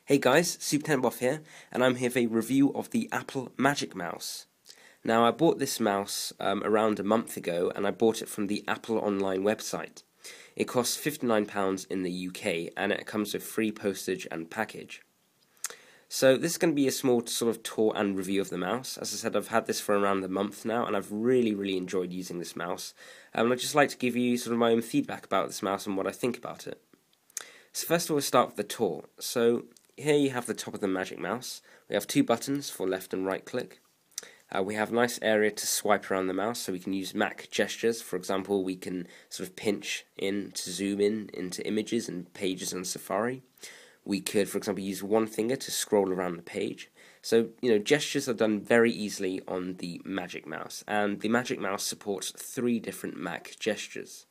Hey guys, Supertecnoboff here, and I'm here for a review of the Apple Magic Mouse. Now, I bought this mouse around a month ago, and I bought it from the Apple online website. It costs £59 in the UK, and it comes with free postage and package. So this is going to be a small sort of tour and review of the mouse. As I said, I've had this for around a month now, and I've really enjoyed using this mouse. And I'd just like to give you sort of my own feedback about this mouse and what I think about it. So first of all, we'll start with the tour. So here you have the top of the Magic Mouse. We have two buttons for left and right click. We have a nice area to swipe around the mouse, so we can use Mac gestures. For example, we can sort of pinch in to zoom in into images and pages on Safari. We could, for example, use one finger to scroll around the page. So, gestures are done very easily on the Magic Mouse, and the Magic Mouse supports 3 different Mac gestures.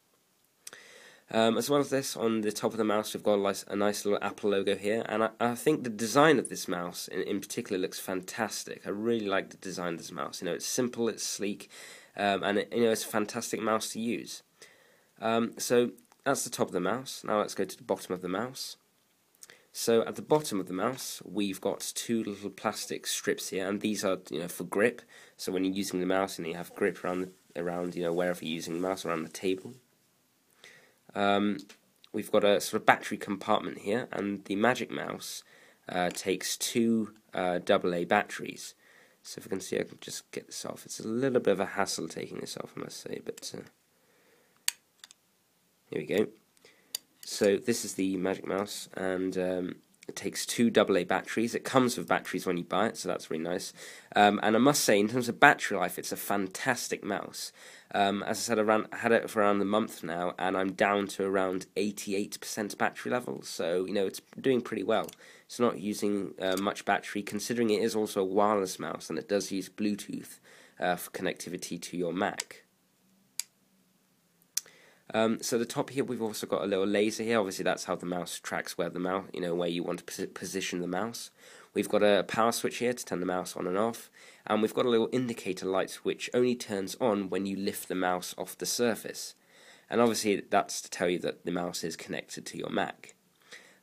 As well as this, on the top of the mouse, we've got a nice little Apple logo here, and I think the design of this mouse in particular looks fantastic. I really like the design of this mouse. It's simple, it's sleek, and it's a fantastic mouse to use. So that's the top of the mouse. Now let's go to the bottom of the mouse. So at the bottom of the mouse, we've got 2 little plastic strips here, and these are for grip. So when you're using the mouse, you have grip around wherever you're using the mouse, around the table. We've got a sort of battery compartment here, and the Magic Mouse takes 2 AA batteries. So if you can see, I can just get this off. It's a little bit of a hassle taking this off, I must say, but here we go. So this is the Magic Mouse, and it takes 2 AA batteries. It comes with batteries when you buy it, so that's really nice. And I must say, in terms of battery life, it's a fantastic mouse. As I said, I had it for around a month now, and I'm down to around 88% battery level, so it's doing pretty well. It's not using much battery, considering it is also a wireless mouse, and it does use Bluetooth for connectivity to your Mac. So at the top here, we've also got a little laser here. Obviously, that's how the mouse tracks where where you want to position the mouse. We've got a power switch here to turn the mouse on and off, and we've got a little indicator light which only turns on when you lift the mouse off the surface. And obviously, that's to tell you that the mouse is connected to your Mac.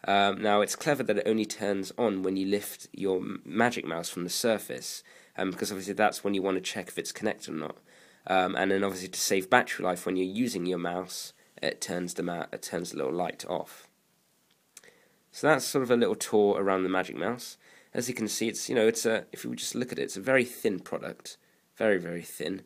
Now, it's clever that it only turns on when you lift your Magic Mouse from the surface, because obviously that's when you want to check if it's connected or not. And then obviously to save battery life when you're using your mouse, it turns the little light off. So that's sort of a little tour around the Magic Mouse. As you can see, it's if you just look at it, it's a very thin product, very thin.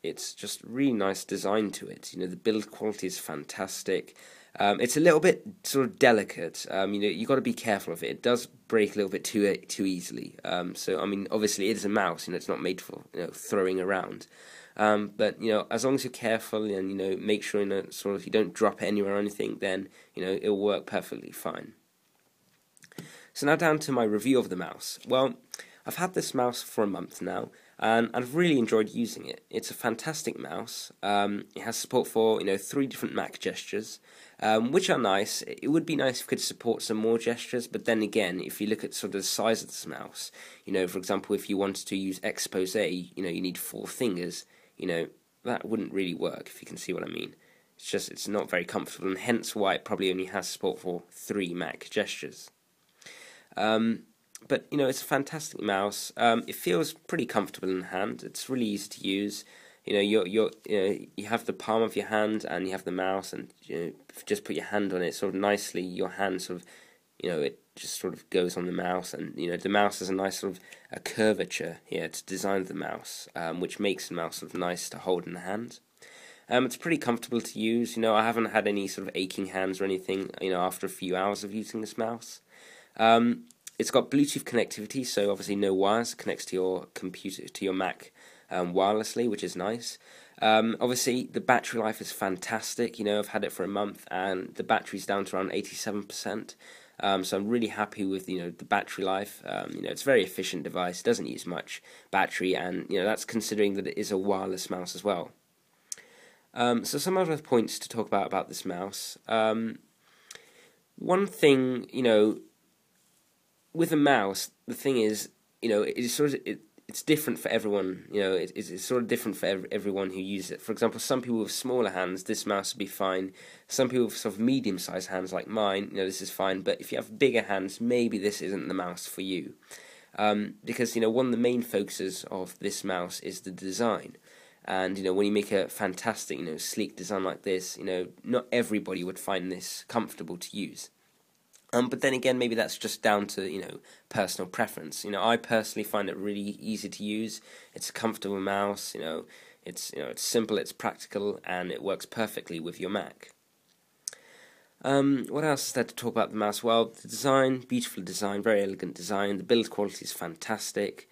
It's just really nice design to it. The build quality is fantastic. It's a little bit sort of delicate. You've got to be careful of it. It does break a little bit too easily. So obviously it is a mouse. It's not made for throwing around. But as long as you're careful and make sure sort of you don't drop it anywhere or anything, then it'll work perfectly fine. So now down to my review of the mouse. Well, I've had this mouse for a month now, and I've really enjoyed using it. It's a fantastic mouse. It has support for 3 different Mac gestures, which are nice. It would be nice if it could support some more gestures, but then again, if you look at sort of the size of this mouse, for example, if you wanted to use expose, you need 4 fingers. That wouldn't really work, if you can see what I mean. It's not very comfortable, and hence why it probably only has support for 3 Mac gestures. But it's a fantastic mouse. It feels pretty comfortable in the hand. It's really easy to use. You have the palm of your hand and you have the mouse, and just put your hand on it sort of nicely. Your hand sort of it just sort of goes on the mouse, and the mouse has a nice sort of a curvature here to design the mouse, which makes the mouse sort of nice to hold in the hand. It's pretty comfortable to use. I haven't had any sort of aching hands or anything after a few hours of using this mouse. It's got Bluetooth connectivity, so obviously no wires. It connects to your computer, to your Mac, wirelessly, which is nice. Obviously, the battery life is fantastic. I've had it for a month, and the battery's down to around 87%. So I'm really happy with the battery life. It's a very efficient device. It doesn't use much battery, and that's considering that it is a wireless mouse as well. So some other points to talk about this mouse. One thing, with a mouse, the thing is, it's different for everyone. You know, it's sort of different for everyone who uses it. For example, some people with smaller hands, this mouse would be fine. Some people with sort of medium-sized hands like mine, you know, this is fine. But if you have bigger hands, maybe this isn't the mouse for you. Because, you know, one of the main focuses of this mouse is the design. And, you know, when you make a fantastic, you know, sleek design like this, you know, not everybody would find this comfortable to use. But then again, maybe that's just down to, you know, personal preference. You know, I personally find it really easy to use. It's a comfortable mouse. You know, it's simple, it's practical, and it works perfectly with your Mac. What else is there to talk about the mouse? Well, the design, beautiful design, very elegant design. The build quality is fantastic.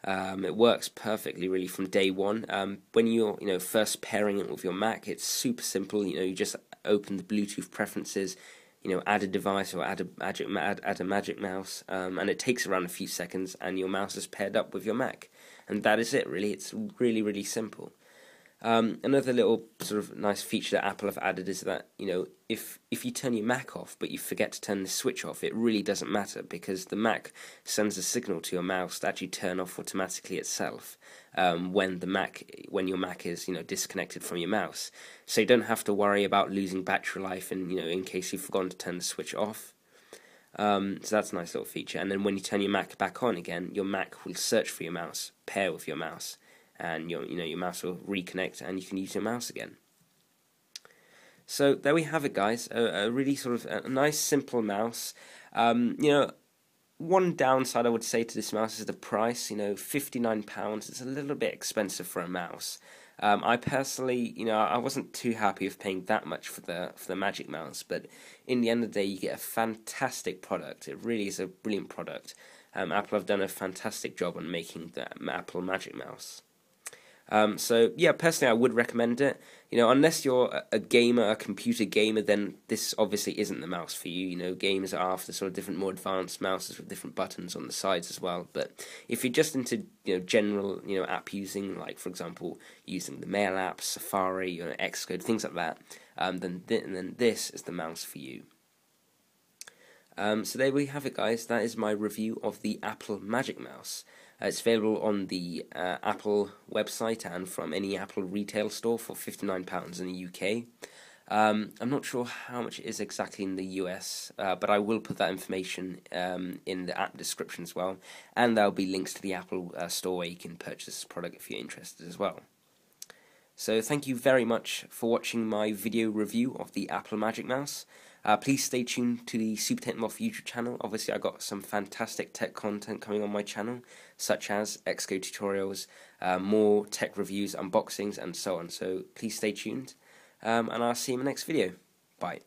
It works perfectly, really, from day one. When you're, you know, first pairing it with your Mac, it's super simple. You know, you just open the Bluetooth preferences. You know, add a device or add a magic mouse, and it takes around a few seconds, and your mouse is paired up with your Mac, and that is it. Really, it's really simple. Another little sort of nice feature that Apple have added is that, you know, if you turn your Mac off but you forget to turn the switch off, it really doesn't matter, because the Mac sends a signal to your mouse to actually turn off automatically itself when your Mac is, you know, disconnected from your mouse. So you don't have to worry about losing battery life, and, you know, in case you've forgotten to turn the switch off. So that's a nice little feature. And then when you turn your Mac back on again, your Mac will search for your mouse, pair with your mouse, and your mouse will reconnect, and you can use your mouse again. So there we have it, guys. A really sort of a nice, simple mouse. You know, one downside I would say to this mouse is the price. You know, £59. It's a little bit expensive for a mouse. I personally, you know, I wasn't too happy with paying that much for the Magic Mouse, but in the end of the day, you get a fantastic product. It really is a brilliant product. Apple have done a fantastic job on making the Apple Magic Mouse. So yeah, personally I would recommend it. You know, unless you're a gamer, a computer gamer, then this obviously isn't the mouse for you. You know, gamers are after sort of different, more advanced mouses with different buttons on the sides as well. But if you're just into, you know, general, you know, app using, like for example using the Mail app, Safari, you know, Xcode, things like that, then this is the mouse for you. So there we have it, guys. That is my review of the Apple Magic Mouse. It's available on the Apple website and from any Apple retail store for £59 in the UK. I'm not sure how much it is exactly in the US, but I will put that information in the app description as well. And there'll be links to the Apple store where you can purchase this product if you're interested as well. So thank you very much for watching my video review of the Apple Magic Mouse. Please stay tuned to the Supertecnoboff YouTube channel. Obviously, I got some fantastic tech content coming on my channel, such as Xcode tutorials, more tech reviews, unboxings, and so on. So please stay tuned, and I'll see you in the next video. Bye.